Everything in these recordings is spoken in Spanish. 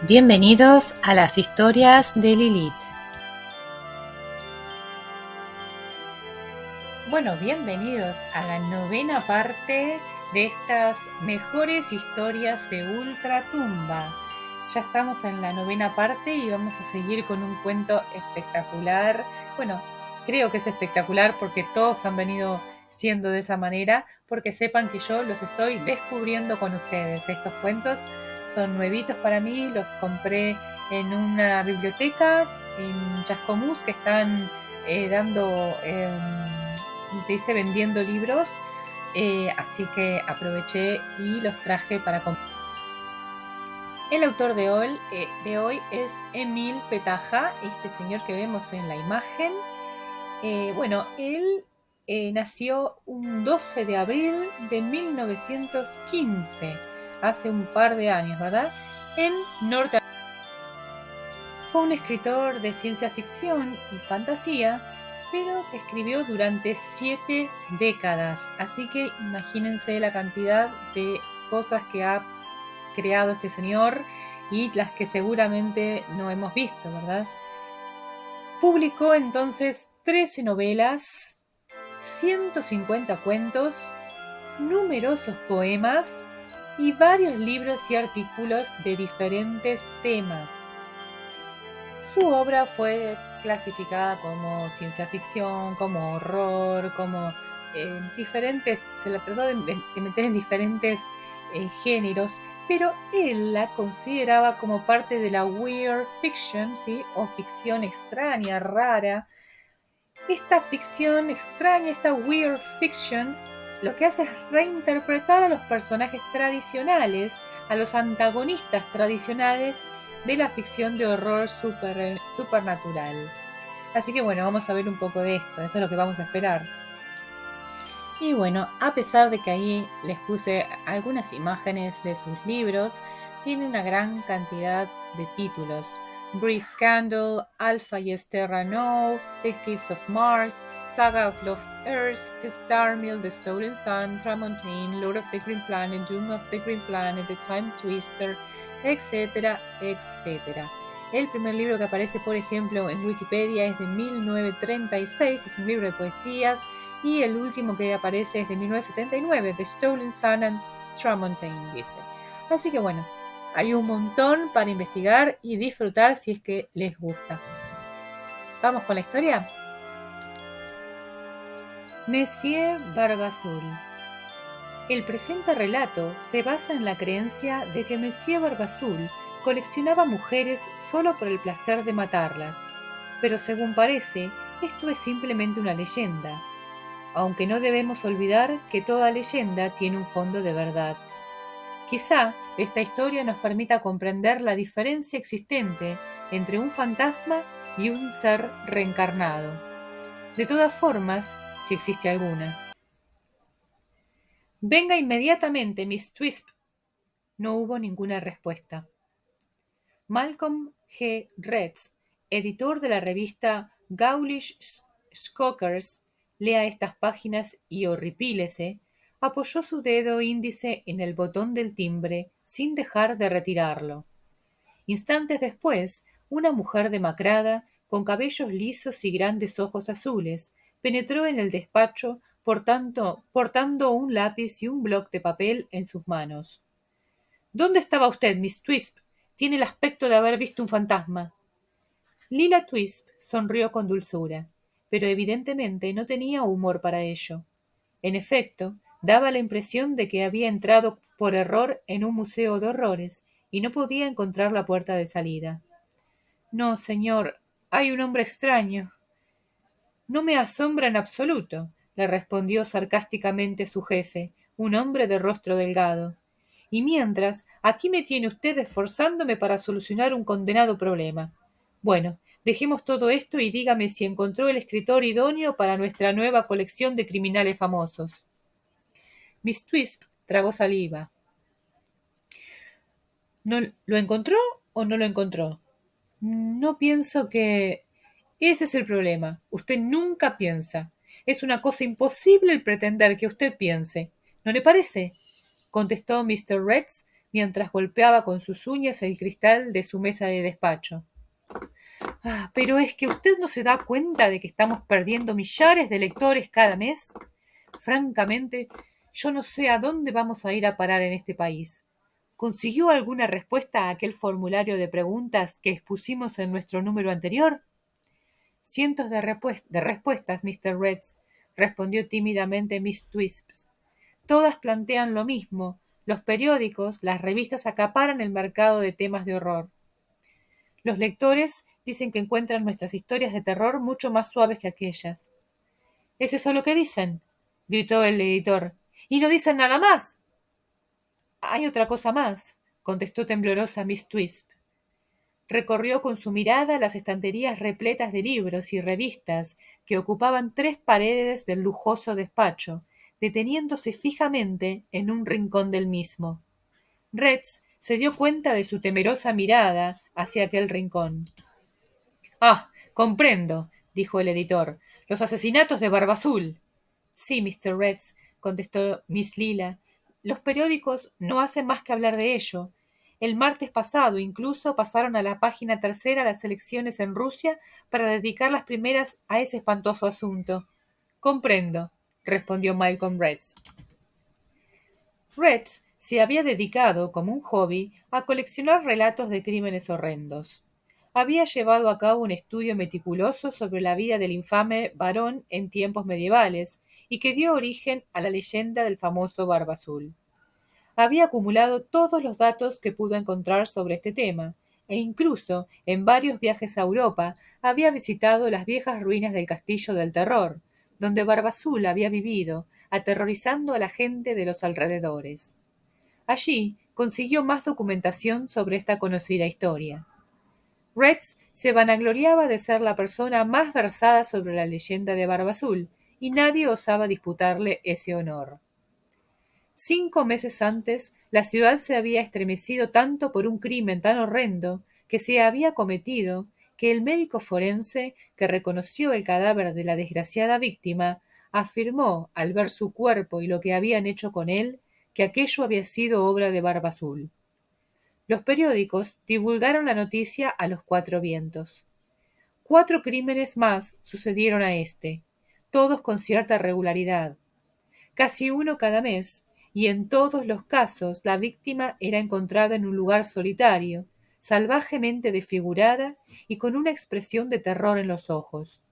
Bienvenidos a las historias de Lilith. Bueno, bienvenidos a la 9ª parte de estas mejores historias de Ultratumba. Ya estamos en la 9ª parte y vamos a seguir con un cuento espectacular. Bueno, creo que es espectacular porque todos han venido siendo de esa manera, porque sepan que yo los estoy descubriendo con ustedes. Estos cuentos son nuevitos para mí, los compré en una biblioteca en Chascomús que están ¿cómo se dice? Vendiendo libros, así que aproveché y los traje para comprar. El autor de hoy es Emil Petaja, este señor que vemos en la imagen. Él nació un 12 de abril de 1915, hace un par de años, ¿verdad? En Norteamérica. Fue un escritor de ciencia ficción y fantasía, pero escribió durante 7 décadas, así que imagínense la cantidad de cosas que ha creado este señor y las que seguramente no hemos visto, ¿verdad? Publicó entonces 13 novelas, 150 cuentos, numerosos poemas y varios libros y artículos de diferentes temas. Su obra fue clasificada como ciencia ficción, como horror, como diferentes, se la trató de meter en diferentes géneros, pero él la consideraba como parte de la weird fiction, ¿sí? O ficción extraña, rara. Esta ficción extraña, esta weird fiction, lo que hace es reinterpretar a los personajes tradicionales, a los antagonistas tradicionales de la ficción de horror supernatural. Así que bueno, vamos a ver un poco de esto, eso es lo que vamos a esperar. Y bueno, a pesar de que ahí les puse algunas imágenes de sus libros, tiene una gran cantidad de títulos. Brief Candle, Alpha Yes Terra No, The Caves of Mars, Saga of Lost Earth, The Star Mill, The Stolen Sun, Tramontane, Lord of the Green Planet, Doom of the Green Planet, The Time Twister, etcétera, etcétera. El primer libro que aparece, por ejemplo, en Wikipedia es de 1936, es un libro de poesías, y el último que aparece es de 1979, The Stolen Sun and Tramontane, dice. Así que bueno, hay un montón para investigar y disfrutar si es que les gusta. ¿Vamos con la historia? Monsieur Barbazul. El presente relato se basa en la creencia de que Monsieur Barbazul coleccionaba mujeres solo por el placer de matarlas, pero según parece, esto es simplemente una leyenda, aunque no debemos olvidar que toda leyenda tiene un fondo de verdad. Quizá esta historia nos permita comprender la diferencia existente entre un fantasma y un ser reencarnado. De todas formas, si existe alguna. Venga inmediatamente, Miss Twisp. No hubo ninguna respuesta. Malcolm G. Retz, editor de la revista Gaulish Skokers, lea estas páginas y horripílese, apoyó su dedo índice en el botón del timbre sin dejar de retirarlo. Instantes después, una mujer demacrada, con cabellos lisos y grandes ojos azules, penetró en el despacho portando un lápiz y un bloc de papel en sus manos. ¿Dónde estaba usted, Miss Twisp? Tiene el aspecto de haber visto un fantasma. Lila Twisp sonrió con dulzura, pero evidentemente no tenía humor para ello. En efecto, daba la impresión de que había entrado por error en un museo de horrores y no podía encontrar la puerta de salida. No, señor, hay un hombre extraño. No me asombra en absoluto, le respondió sarcásticamente su jefe, un hombre de rostro delgado. Y mientras, aquí me tiene usted esforzándome para solucionar un condenado problema. Bueno, dejemos todo esto y dígame si encontró el escritor idóneo para nuestra nueva colección de criminales famosos. Miss Twisp tragó saliva. ¿No lo encontró o no lo encontró? No pienso que... Ese es el problema. Usted nunca piensa. Es una cosa imposible el pretender que usted piense. ¿No le parece? Contestó Mr. Retz mientras golpeaba con sus uñas el cristal de su mesa de despacho. Pero es que usted no se da cuenta de que estamos perdiendo millares de lectores cada mes. Francamente, yo no sé a dónde vamos a ir a parar en este país. ¿Consiguió alguna respuesta a aquel formulario de preguntas que expusimos en nuestro número anterior? Cientos de respuestas, Mr. Reds, respondió tímidamente Miss Twisps. Todas plantean lo mismo. Los periódicos, las revistas acaparan el mercado de temas de horror. Los lectores dicen que encuentran nuestras historias de terror mucho más suaves que aquellas. ¿Es eso lo que dicen?, gritó el editor. ¿Y no dicen nada más? Hay otra cosa más, contestó temblorosa Miss Twisp. Recorrió con su mirada las estanterías repletas de libros y revistas que ocupaban 3 paredes del lujoso despacho, deteniéndose fijamente en un rincón del mismo. Retz se dio cuenta de su temerosa mirada hacia aquel rincón. Comprendo, dijo el editor. Los asesinatos de Barba Azul. Sí, Mr. Retz, contestó Miss Lila. Los periódicos no hacen más que hablar de ello. El martes pasado incluso pasaron a la página tercera las elecciones en Rusia para dedicar las primeras a ese espantoso asunto. Comprendo, respondió Malcolm Retz. Retz se había dedicado, como un hobby, a coleccionar relatos de crímenes horrendos. Había llevado a cabo un estudio meticuloso sobre la vida del infame varón en tiempos medievales y que dio origen a la leyenda del famoso Barba Azul. Había acumulado todos los datos que pudo encontrar sobre este tema, e incluso, en varios viajes a Europa, había visitado las viejas ruinas del Castillo del Terror, donde Barba Azul había vivido, aterrorizando a la gente de los alrededores. Allí consiguió más documentación sobre esta conocida historia. Retz se vanagloriaba de ser la persona más versada sobre la leyenda de Barba Azul, y nadie osaba disputarle ese honor. 5 meses antes, la ciudad se había estremecido tanto por un crimen tan horrendo que se había cometido que el médico forense que reconoció el cadáver de la desgraciada víctima afirmó, al ver su cuerpo y lo que habían hecho con él, que aquello había sido obra de Barba Azul. Los periódicos divulgaron la noticia a los 4 vientos. 4 crímenes más sucedieron a este, todos con cierta regularidad. Casi uno cada mes, y en todos los casos la víctima era encontrada en un lugar solitario, salvajemente desfigurada y con una expresión de terror en los ojos.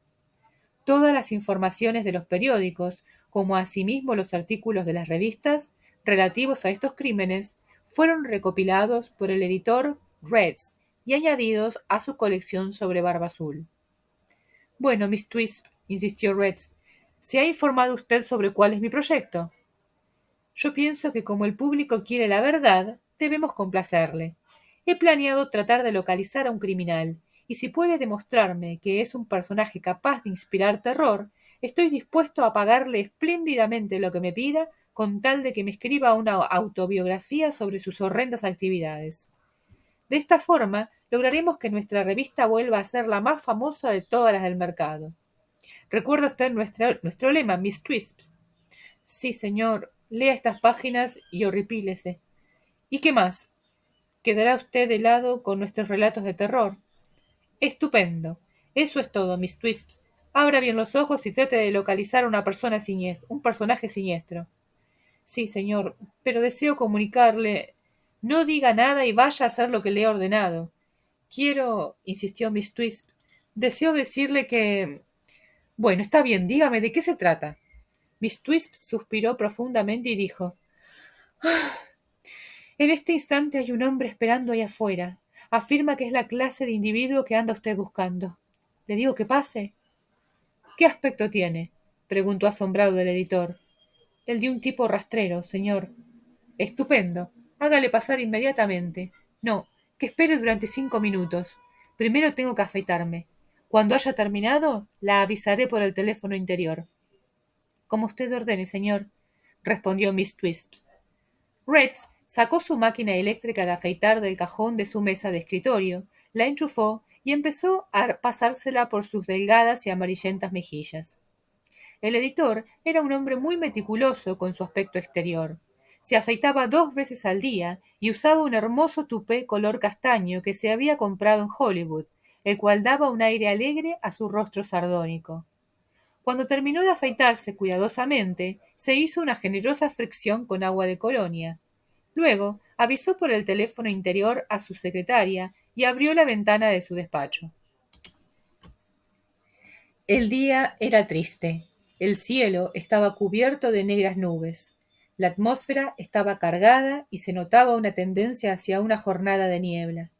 Todas las informaciones de los periódicos, como asimismo los artículos de las revistas relativos a estos crímenes, fueron recopilados por el editor Retz y añadidos a su colección sobre Barba Azul. Bueno, Miss Twisp, insistió Retz, ¿se ha informado usted sobre cuál es mi proyecto? Yo pienso que como el público quiere la verdad, debemos complacerle. He planeado tratar de localizar a un criminal, y si puede demostrarme que es un personaje capaz de inspirar terror, estoy dispuesto a pagarle espléndidamente lo que me pida con tal de que me escriba una autobiografía sobre sus horrendas actividades. De esta forma, lograremos que nuestra revista vuelva a ser la más famosa de todas las del mercado. ¿Recuerda usted nuestro lema, Miss Twisps? Sí, señor. Lea estas páginas y horripílese. ¿Y qué más? ¿Quedará usted helado con nuestros relatos de terror? Estupendo. Eso es todo, Miss Twisps. Abra bien los ojos y trate de localizar a un personaje siniestro. Sí, señor, pero deseo comunicarle. No diga nada y vaya a hacer lo que le he ordenado. Quiero, insistió Miss Twisp, deseo decirle que... Bueno, está bien, dígame, ¿de qué se trata? Miss Twisp suspiró profundamente y dijo: En este instante hay un hombre esperando ahí afuera. Afirma que es la clase de individuo que anda usted buscando. ¿Le digo que pase? ¿Qué aspecto tiene? Preguntó asombrado el editor. El de un tipo rastrero, señor. Estupendo. Hágale pasar inmediatamente. No, que espere durante 5 minutos. Primero tengo que afeitarme. Cuando haya terminado, la avisaré por el teléfono interior. Como usted ordene, señor, respondió Miss Twisp. Retz sacó su máquina eléctrica de afeitar del cajón de su mesa de escritorio, la enchufó y empezó a pasársela por sus delgadas y amarillentas mejillas. El editor era un hombre muy meticuloso con su aspecto exterior. Se afeitaba 2 veces al día y usaba un hermoso tupé color castaño que se había comprado en Hollywood, el cual daba un aire alegre a su rostro sardónico. Cuando terminó de afeitarse cuidadosamente, se hizo una generosa fricción con agua de colonia. Luego avisó por el teléfono interior a su secretaria y abrió la ventana de su despacho. El día era triste. El cielo estaba cubierto de negras nubes. La atmósfera estaba cargada y se notaba una tendencia hacia una jornada de niebla.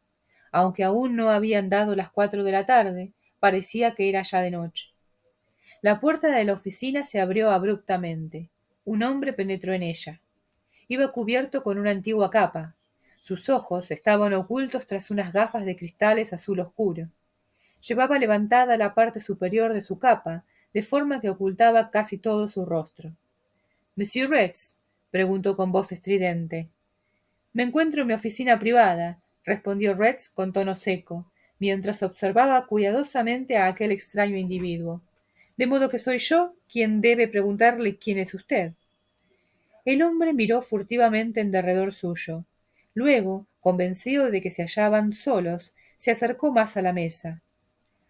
Aunque aún no habían dado las 4 de la tarde, parecía que era ya de noche. La puerta de la oficina se abrió abruptamente. Un hombre penetró en ella. Iba cubierto con una antigua capa. Sus ojos estaban ocultos tras unas gafas de cristales azul oscuro. Llevaba levantada la parte superior de su capa, de forma que ocultaba casi todo su rostro. «¿Monsieur Rex?», preguntó con voz estridente. «Me encuentro en mi oficina privada», respondió Rex con tono seco, mientras observaba cuidadosamente a aquel extraño individuo. «De modo que soy yo quien debe preguntarle quién es usted». El hombre miró furtivamente en derredor suyo. Luego, convencido de que se hallaban solos, se acercó más a la mesa.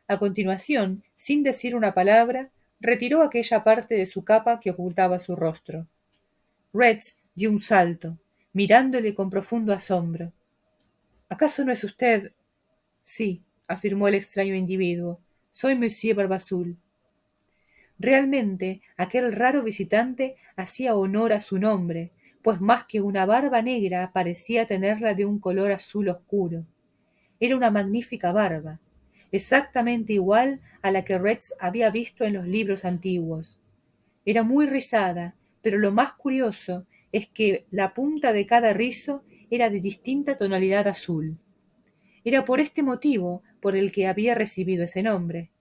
A continuación, sin decir una palabra, retiró aquella parte de su capa que ocultaba su rostro. Rex dio un salto, mirándole con profundo asombro. «¿Acaso no es usted...?» «Sí», afirmó el extraño individuo, «soy Monsieur Barbazul». Realmente aquel raro visitante hacía honor a su nombre, pues más que una barba negra parecía tenerla de un color azul oscuro. Era una magnífica barba, exactamente igual a la que Rex había visto en los libros antiguos. Era muy rizada, pero lo más curioso es que la punta de cada rizo era de distinta tonalidad azul. Era por este motivo por el que había recibido ese nombre.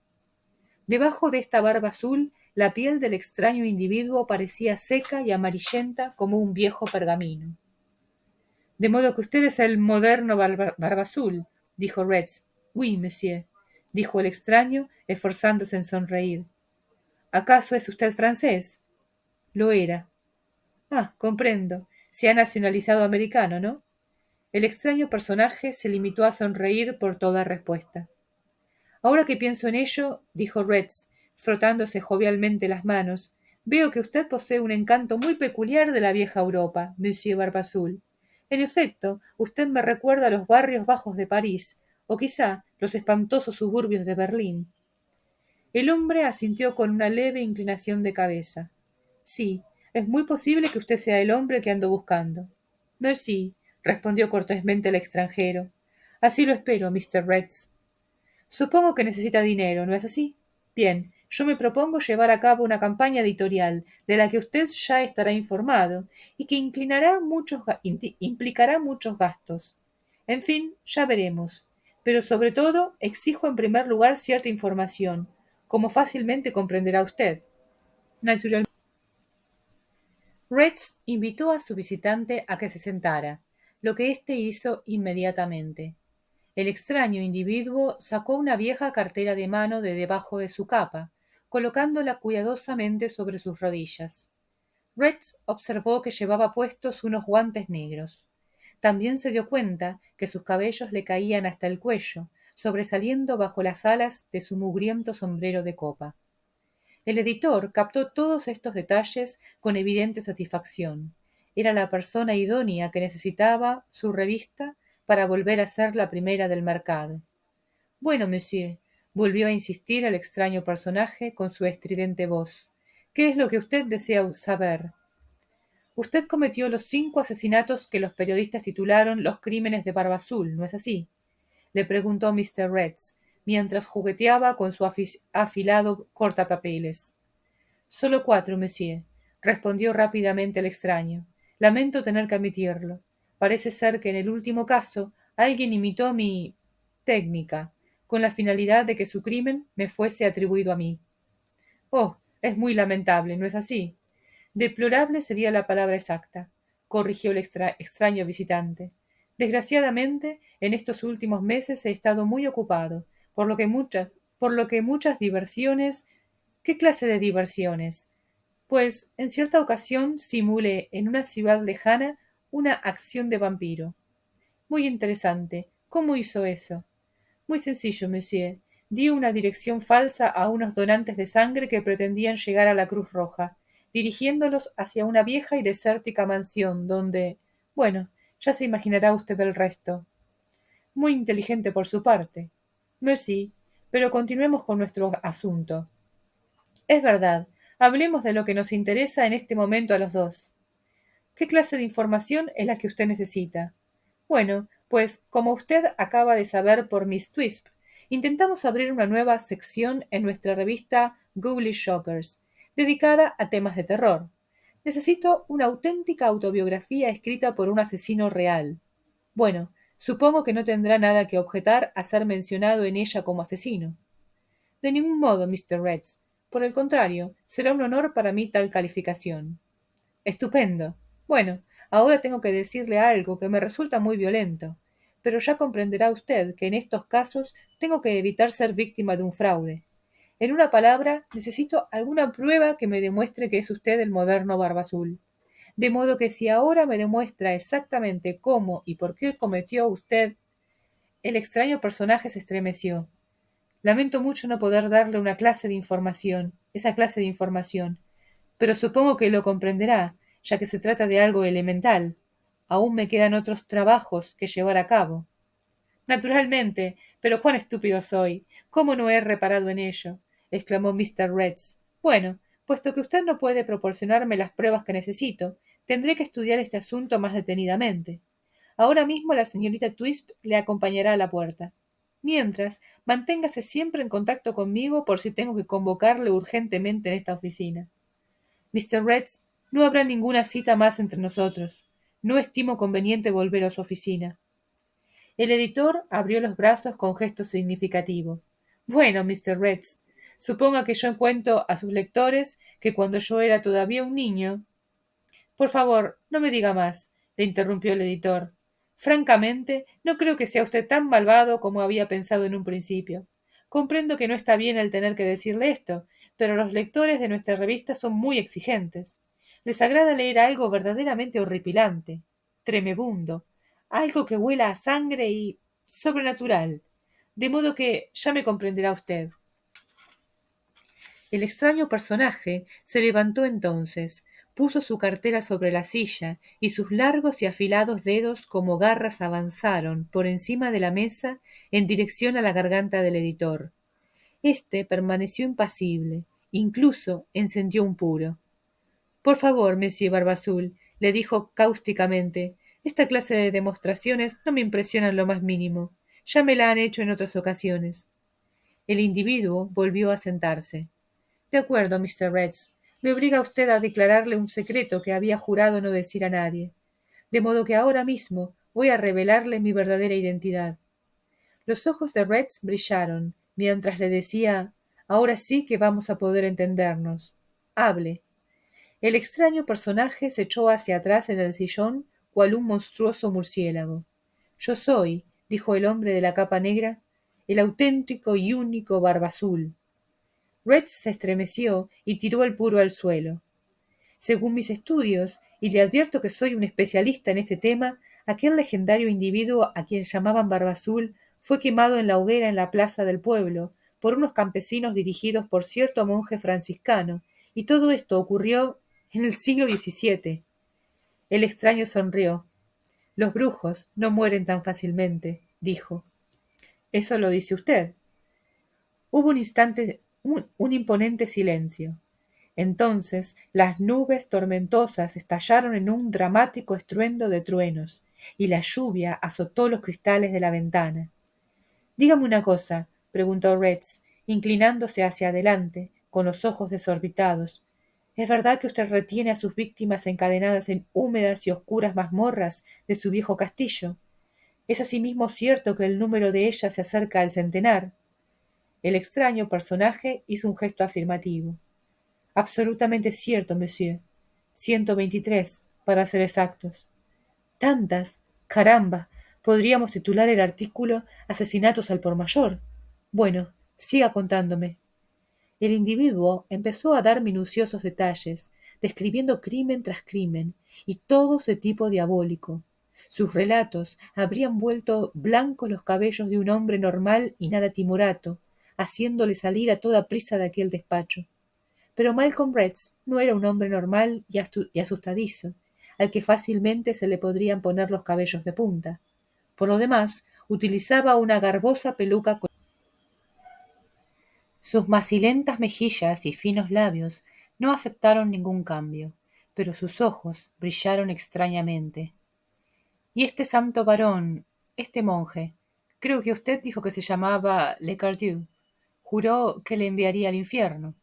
Debajo de esta barba azul, la piel del extraño individuo parecía seca y amarillenta como un viejo pergamino. «De modo que usted es el moderno Barba Azul», dijo Rex. «Oui, monsieur», dijo el extraño, esforzándose en sonreír. «¿Acaso es usted francés?» «Lo era». «Ah, comprendo. Se ha nacionalizado americano, ¿no?» El extraño personaje se limitó a sonreír por toda respuesta. «Ahora que pienso en ello», dijo Rex, frotándose jovialmente las manos, «veo que usted posee un encanto muy peculiar de la vieja Europa, Monsieur Barba Azul. En efecto, usted me recuerda a los barrios bajos de París, o quizá los espantosos suburbios de Berlín». El hombre asintió con una leve inclinación de cabeza. «Sí, es muy posible que usted sea el hombre que ando buscando». «Merci», respondió cortésmente el extranjero. «Así lo espero, Mr. Rex». «Supongo que necesita dinero, ¿no es así? Bien, yo me propongo llevar a cabo una campaña editorial de la que usted ya estará informado y que implicará muchos gastos. En fin, ya veremos. Pero sobre todo exijo en primer lugar cierta información, como fácilmente comprenderá usted». Naturalmente. Rex invitó a su visitante a que se sentara, lo que éste hizo inmediatamente. El extraño individuo sacó una vieja cartera de mano de debajo de su capa, colocándola cuidadosamente sobre sus rodillas. Rex observó que llevaba puestos unos guantes negros. También se dio cuenta que sus cabellos le caían hasta el cuello, sobresaliendo bajo las alas de su mugriento sombrero de copa. El editor captó todos estos detalles con evidente satisfacción. Era la persona idónea que necesitaba su revista para volver a ser la primera del mercado. «Bueno, monsieur», volvió a insistir el extraño personaje con su estridente voz, «¿qué es lo que usted desea saber?» «Usted cometió los 5 asesinatos que los periodistas titularon Los crímenes de Barba Azul, ¿no es así?», le preguntó Mr. Rex, mientras jugueteaba con su afilado cortapapeles. «Solo 4, monsieur», respondió rápidamente el extraño. «Lamento tener que admitirlo. Parece ser que en el último caso alguien imitó mi técnica, con la finalidad de que su crimen me fuese atribuido a mí». «Oh, es muy lamentable, ¿no es así?». «Deplorable sería la palabra exacta», corrigió el extraño visitante. «Desgraciadamente, en estos últimos meses he estado muy ocupado, por lo que muchas diversiones». «¿Qué clase de diversiones?». Pues en cierta ocasión simulé en una ciudad lejana una acción de vampiro. Muy interesante. ¿Cómo hizo eso? Muy sencillo, monsieur. Di una dirección falsa a unos donantes de sangre que pretendían llegar a la Cruz Roja, dirigiéndolos hacia una vieja y desértica mansión donde... Bueno, ya se imaginará usted el resto. Muy inteligente por su parte. Merci, pero continuemos con nuestro asunto. Es verdad. Hablemos de lo que nos interesa en este momento a los dos. ¿Qué clase de información es la que usted necesita? Bueno, pues como usted acaba de saber por Miss Twisp, intentamos abrir una nueva sección en nuestra revista Ghoulish Shockers, dedicada a temas de terror. Necesito una auténtica autobiografía escrita por un asesino real. Bueno, supongo que no tendrá nada que objetar a ser mencionado en ella como asesino. De ningún modo, Mr. Retz. Por el contrario, será un honor para mí tal calificación. Estupendo. Bueno, ahora tengo que decirle algo que me resulta muy violento, pero ya comprenderá usted que en estos casos tengo que evitar ser víctima de un fraude. En una palabra, necesito alguna prueba que me demuestre que es usted el moderno Barba Azul. De modo que si ahora me demuestra exactamente cómo y por qué cometió usted... El extraño personaje se estremeció. Lamento mucho no poder darle esa clase de información, pero supongo que lo comprenderá, ya que se trata de algo elemental. Aún me quedan otros trabajos que llevar a cabo. Naturalmente, pero cuán estúpido soy. ¿Cómo no he reparado en ello? Exclamó Mr. Retz. Bueno, puesto que usted no puede proporcionarme las pruebas que necesito, tendré que estudiar este asunto más detenidamente. Ahora mismo la señorita Twisp le acompañará a la puerta. Mientras, manténgase siempre en contacto conmigo por si tengo que convocarle urgentemente en esta oficina. Mr. Retz, no habrá ninguna cita más entre nosotros. No estimo conveniente volver a su oficina. El editor abrió los brazos con gesto significativo. Bueno, Mr. Retz, suponga que yo cuento a sus lectores que cuando yo era todavía un niño... Por favor, no me diga más, le interrumpió el editor. Francamente, no creo que sea usted tan malvado como había pensado en un principio. Comprendo que no está bien el tener que decirle esto, pero los lectores de nuestra revista son muy exigentes. Les agrada leer algo verdaderamente horripilante, tremebundo, algo que huela a sangre y sobrenatural. De modo que ya me comprenderá usted. El extraño personaje se levantó entonces, puso su cartera sobre la silla, y sus largos y afilados dedos como garras avanzaron por encima de la mesa en dirección a la garganta del editor. Este permaneció impasible, incluso encendió un puro. Por favor, monsieur Barbazul, le dijo cáusticamente, esta clase de demostraciones no me impresionan lo más mínimo. Ya me la han hecho en otras ocasiones. El individuo volvió a sentarse. De acuerdo, Mr. Retz. Me obliga usted a declararle un secreto que había jurado no decir a nadie. De modo que ahora mismo voy a revelarle mi verdadera identidad. Los ojos de Retz brillaron, mientras le decía, ahora sí que vamos a poder entendernos. Hable. El extraño personaje se echó hacia atrás en el sillón, cual un monstruoso murciélago. Yo soy, dijo el hombre de la capa negra, el auténtico y único Barba Azul. Retz se estremeció y tiró el puro al suelo. Según mis estudios, y le advierto que soy un especialista en este tema, aquel legendario individuo a quien llamaban Barba Azul fue quemado en la hoguera en la plaza del pueblo por unos campesinos dirigidos por cierto monje franciscano, y todo esto ocurrió en el siglo XVII. El extraño sonrió. Los brujos no mueren tan fácilmente, dijo. Eso lo dice usted. Hubo un instante, un imponente silencio. Entonces las nubes tormentosas estallaron en un dramático estruendo de truenos, y la lluvia azotó los cristales de la ventana. Dígame una cosa, preguntó Retz, inclinándose hacia adelante, con los ojos desorbitados. ¿Es verdad que usted retiene a sus víctimas encadenadas en húmedas y oscuras mazmorras de su viejo castillo? ¿Es asimismo cierto que el número de ellas se acerca al centenar? El extraño personaje hizo un gesto afirmativo. Absolutamente cierto, monsieur. 123, para ser exactos. ¿Tantas? Caramba. Podríamos titular el artículo Asesinatos al por mayor. Bueno, siga contándome. El individuo empezó a dar minuciosos detalles, describiendo crimen tras crimen, y todos de tipo diabólico. Sus relatos habrían vuelto blancos los cabellos de un hombre normal y nada timorato, haciéndole salir a toda prisa de aquel despacho. Pero Malcolm Retz no era un hombre normal y asustadizo, al que fácilmente se le podrían poner los cabellos de punta. Por lo demás, utilizaba una garbosa peluca. Sus macilentas mejillas y finos labios no afectaron ningún cambio, pero sus ojos brillaron extrañamente. Y este santo varón, este monje, creo que usted dijo que se llamaba Lecardieu, juró que le enviaría al infierno.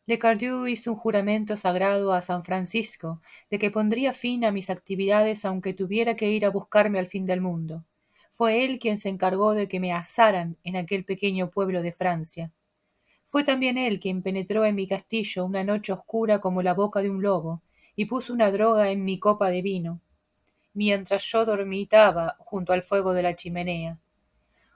Lecardieu hizo un juramento sagrado a San Francisco de que pondría fin a mis actividades aunque tuviera que ir a buscarme al fin del mundo. Fue él quien se encargó de que me asaran en aquel pequeño pueblo de Francia. Fue también él quien penetró en mi castillo una noche oscura como la boca de un lobo y puso una droga en mi copa de vino, mientras yo dormitaba junto al fuego de la chimenea.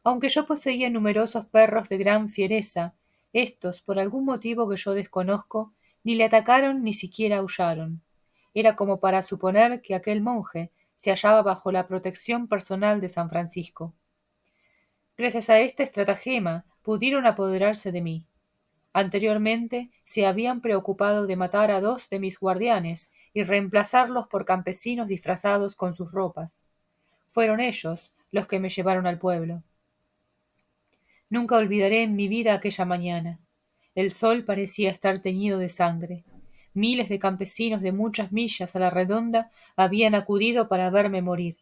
Aunque yo poseía numerosos perros de gran fiereza, éstos, por algún motivo que yo desconozco, ni le atacaron ni siquiera aullaron. Era como para suponer que aquel monje se hallaba bajo la protección personal de San Francisco. Gracias a este estratagema pudieron apoderarse de mí. Anteriormente se habían preocupado de matar a 2 de mis guardianes y reemplazarlos por campesinos disfrazados con sus ropas. Fueron ellos los que me llevaron al pueblo. Nunca olvidaré en mi vida aquella mañana. El sol parecía estar teñido de sangre. Miles de campesinos de muchas millas a la redonda habían acudido para verme morir.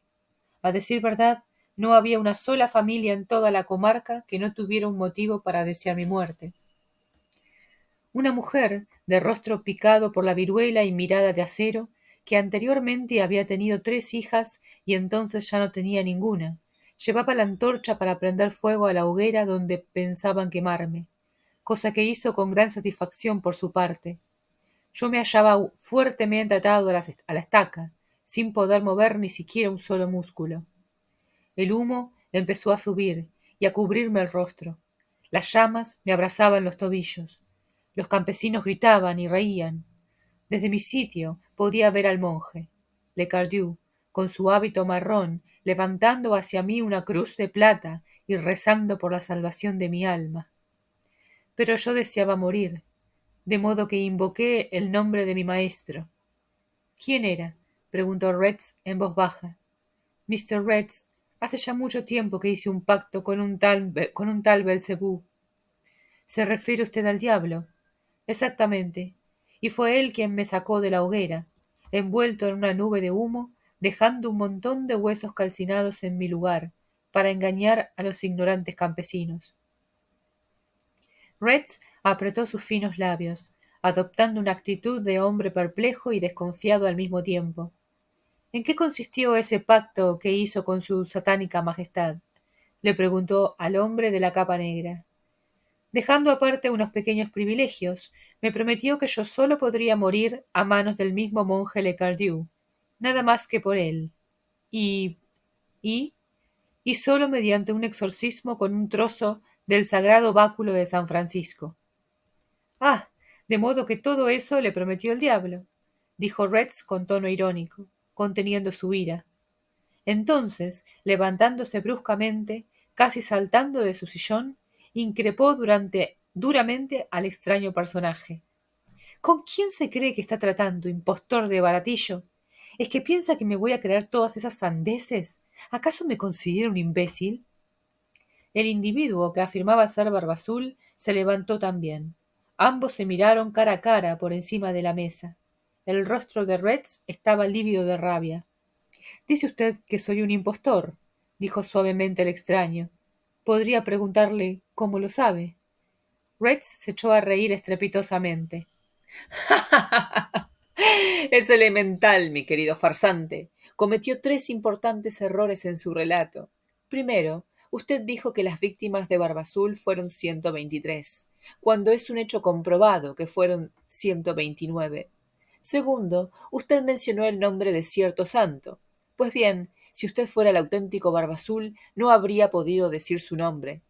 A decir verdad, no había una sola familia en toda la comarca que no tuviera un motivo para desear mi muerte. Una mujer, de rostro picado por la viruela y mirada de acero, que anteriormente había tenido 3 hijas y entonces ya no tenía ninguna, llevaba la antorcha para prender fuego a la hoguera donde pensaban quemarme, cosa que hizo con gran satisfacción por su parte. Yo me hallaba fuertemente atado a la estaca, sin poder mover ni siquiera un solo músculo. El humo empezó a subir y a cubrirme el rostro. Las llamas me abrazaban los tobillos. Los campesinos gritaban y reían. Desde mi sitio podía ver al monje, Lecardieu, con su hábito marrón, levantando hacia mí una cruz de plata y rezando por la salvación de mi alma. Pero yo deseaba morir, de modo que invoqué el nombre de mi maestro. ¿Quién era? Preguntó Retz en voz baja. Mr. Retz, hace ya mucho tiempo que hice un pacto con un tal Belcebú. ¿Se refiere usted al diablo? Exactamente. Y fue él quien me sacó de la hoguera, envuelto en una nube de humo, dejando un montón de huesos calcinados en mi lugar, para engañar a los ignorantes campesinos. Retz apretó sus finos labios, adoptando una actitud de hombre perplejo y desconfiado al mismo tiempo. ¿En qué consistió ese pacto que hizo con su satánica majestad? Le preguntó al hombre de la capa negra. Dejando aparte unos pequeños privilegios, me prometió que yo solo podría morir a manos del mismo monje Lecardieu, nada más que por él, y y y solo mediante un exorcismo con un trozo del sagrado báculo de San Francisco. Ah, de modo que todo eso le prometió el diablo, dijo Retz con tono irónico, conteniendo su ira. Entonces, levantándose bruscamente, casi saltando de su sillón, increpó duramente al extraño personaje. ¿Con quién se cree que está tratando, impostor de baratillo? ¿Es que piensa que me voy a creer todas esas sandeces? ¿Acaso me considera un imbécil? El individuo que afirmaba ser Barbazul se levantó también. Ambos se miraron cara a cara por encima de la mesa. El rostro de Retz estaba lívido de rabia. «Dice usted que soy un impostor», dijo suavemente el extraño. «Podría preguntarle cómo lo sabe». Retz se echó a reír estrepitosamente. «Es elemental, mi querido farsante. Cometió 3 importantes errores en su relato. Primero, usted dijo que las víctimas de Barbazul fueron 123, cuando es un hecho comprobado que fueron 129. Segundo, usted mencionó el nombre de cierto santo. Pues bien, si usted fuera el auténtico Barbazul, no habría podido decir su nombre.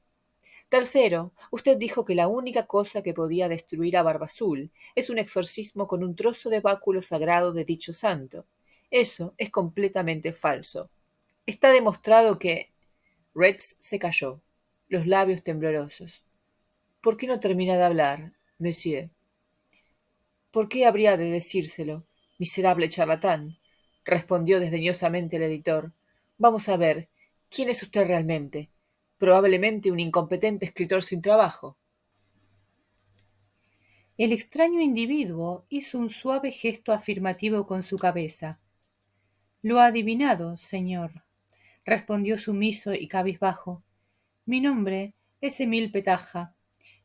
Tercero, usted dijo que la única cosa que podía destruir a Barba Azul es un exorcismo con un trozo de báculo sagrado de dicho santo. Eso es completamente falso. Está demostrado que... Retz se calló, los labios temblorosos. ¿Por qué no termina de hablar, monsieur? ¿Por qué habría de decírselo, miserable charlatán? Respondió desdeñosamente el editor. Vamos a ver, ¿quién es usted realmente? Probablemente un incompetente escritor sin trabajo. El extraño individuo hizo un suave gesto afirmativo con su cabeza. Lo ha adivinado, señor, respondió sumiso y cabizbajo. Mi nombre es Emil Petaja.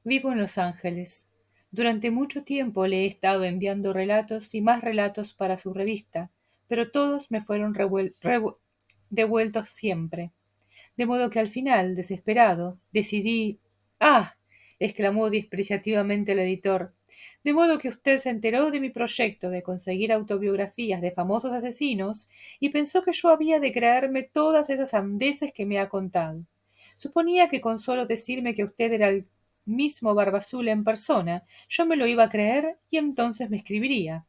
Vivo en Los Ángeles. Durante mucho tiempo le he estado enviando relatos y más relatos para su revista, pero todos me fueron devueltos siempre. De modo que al final, desesperado, decidí... ¡Ah! Exclamó despreciativamente el editor. De modo que usted se enteró de mi proyecto de conseguir autobiografías de famosos asesinos y pensó que yo había de creerme todas esas sandeces que me ha contado. Suponía que con solo decirme que usted era el mismo Barba Azul en persona, yo me lo iba a creer y entonces me escribiría.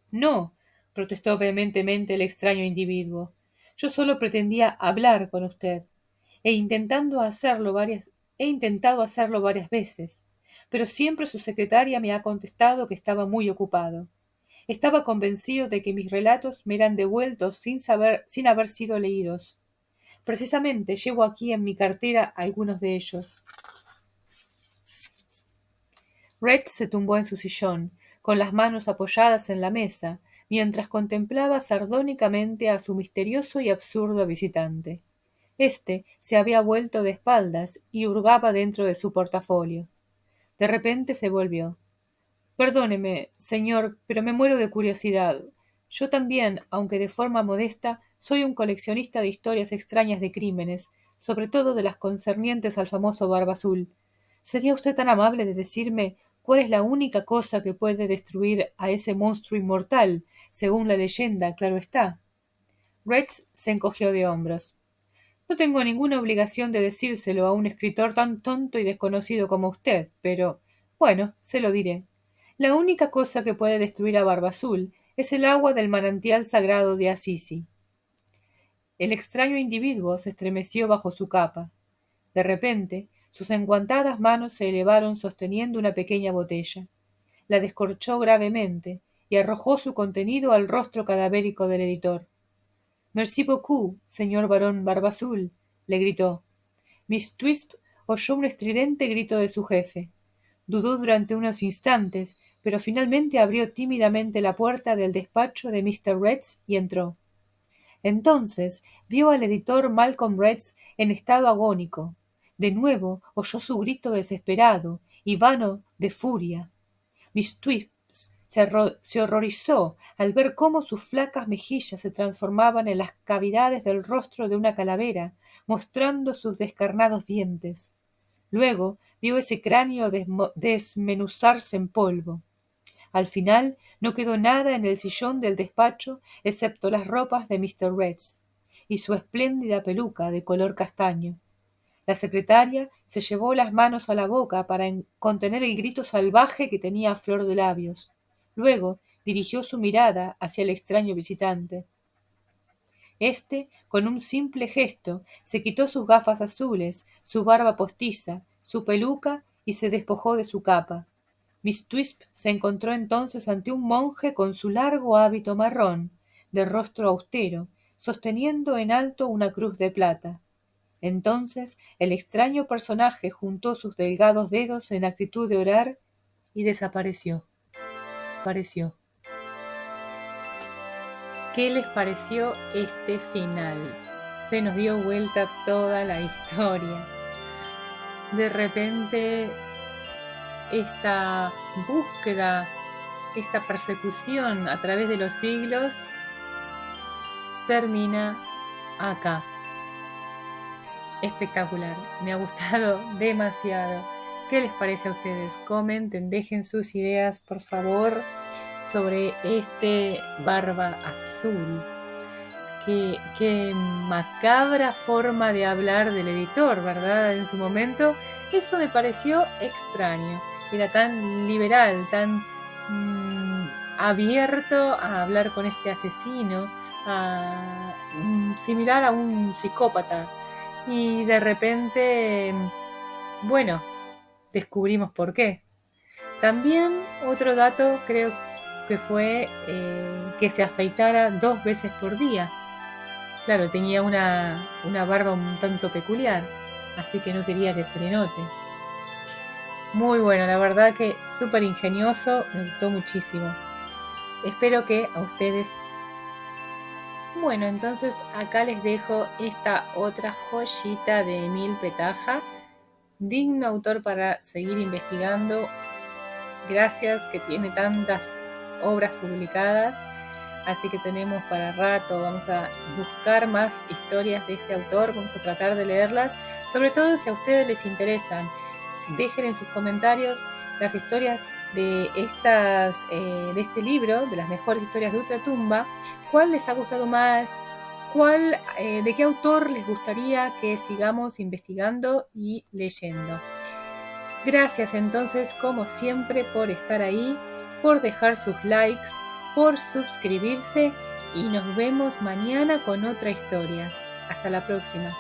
No, protestó vehementemente el extraño individuo. Yo solo pretendía hablar con usted. He intentado hacerlo varias veces, pero siempre su secretaria me ha contestado que estaba muy ocupado. Estaba convencido de que mis relatos me eran devueltos sin haber sido leídos. Precisamente llevo aquí en mi cartera algunos de ellos. Red se tumbó en su sillón, con las manos apoyadas en la mesa, mientras contemplaba sardónicamente a su misterioso y absurdo visitante. Este se había vuelto de espaldas y hurgaba dentro de su portafolio. De repente se volvió. Perdóneme, señor, pero me muero de curiosidad. Yo también, aunque de forma modesta, soy un coleccionista de historias extrañas de crímenes, sobre todo de las concernientes al famoso Barba Azul. ¿Sería usted tan amable de decirme cuál es la única cosa que puede destruir a ese monstruo inmortal, según la leyenda, claro está? Rex se encogió de hombros. No tengo ninguna obligación de decírselo a un escritor tan tonto y desconocido como usted, pero, bueno, se lo diré. La única cosa que puede destruir a Barba Azul es el agua del manantial sagrado de Assisi. El extraño individuo se estremeció bajo su capa. De repente, sus enguantadas manos se elevaron sosteniendo una pequeña botella. La descorchó gravemente y arrojó su contenido al rostro cadavérico del editor. «Merci beaucoup, señor barón Barba Azul», le gritó. Miss Twisp oyó un estridente grito de su jefe. Dudó durante unos instantes, pero finalmente abrió tímidamente la puerta del despacho de Mr. Retz y entró. Entonces vio al editor Malcolm Retz en estado agónico. De nuevo oyó su grito desesperado y vano de furia. Miss Twisp se horrorizó al ver cómo sus flacas mejillas se transformaban en las cavidades del rostro de una calavera, mostrando sus descarnados dientes. Luego vio ese cráneo desmenuzarse en polvo. Al final no quedó nada en el sillón del despacho excepto las ropas de Mr. Retz y su espléndida peluca de color castaño. La secretaria se llevó las manos a la boca para contener el grito salvaje que tenía a flor de labios. Luego dirigió su mirada hacia el extraño visitante. Este, con un simple gesto, se quitó sus gafas azules, su barba postiza, su peluca y se despojó de su capa. Miss Twisp se encontró entonces ante un monje con su largo hábito marrón, de rostro austero, sosteniendo en alto una cruz de plata. Entonces el extraño personaje juntó sus delgados dedos en actitud de orar y desapareció. ¿Qué les pareció este final? Se nos dio vuelta toda la historia. De repente, esta búsqueda, esta persecución a través de los siglos termina acá. Espectacular, me ha gustado demasiado. ¿Qué les parece a ustedes? Comenten, dejen sus ideas, por favor, sobre este Barba Azul. qué macabra forma de hablar del editor, ¿verdad? En su momento, eso me pareció extraño. Era tan liberal, tan abierto a hablar con este asesino, similar a un psicópata. Y de repente, bueno, descubrimos por qué. También otro dato creo que fue que se afeitara 2 veces por día. Claro, tenía una barba un tanto peculiar, así que no quería que se le note. Muy bueno, la verdad que súper ingenioso, me gustó muchísimo. Espero que a ustedes... Bueno, entonces acá les dejo esta otra joyita de Emil Petaja, digno autor para seguir investigando. Gracias que tiene tantas obras publicadas, así que tenemos para rato. Vamos a buscar más historias de este autor, vamos a tratar de leerlas, sobre todo si a ustedes les interesan. Dejen en sus comentarios las historias de este libro, de las mejores historias de Ultratumba, cuál les ha gustado más, de qué autor les gustaría que sigamos investigando y leyendo. Gracias entonces, como siempre, por estar ahí, por dejar sus likes, por suscribirse y nos vemos mañana con otra historia. Hasta la próxima.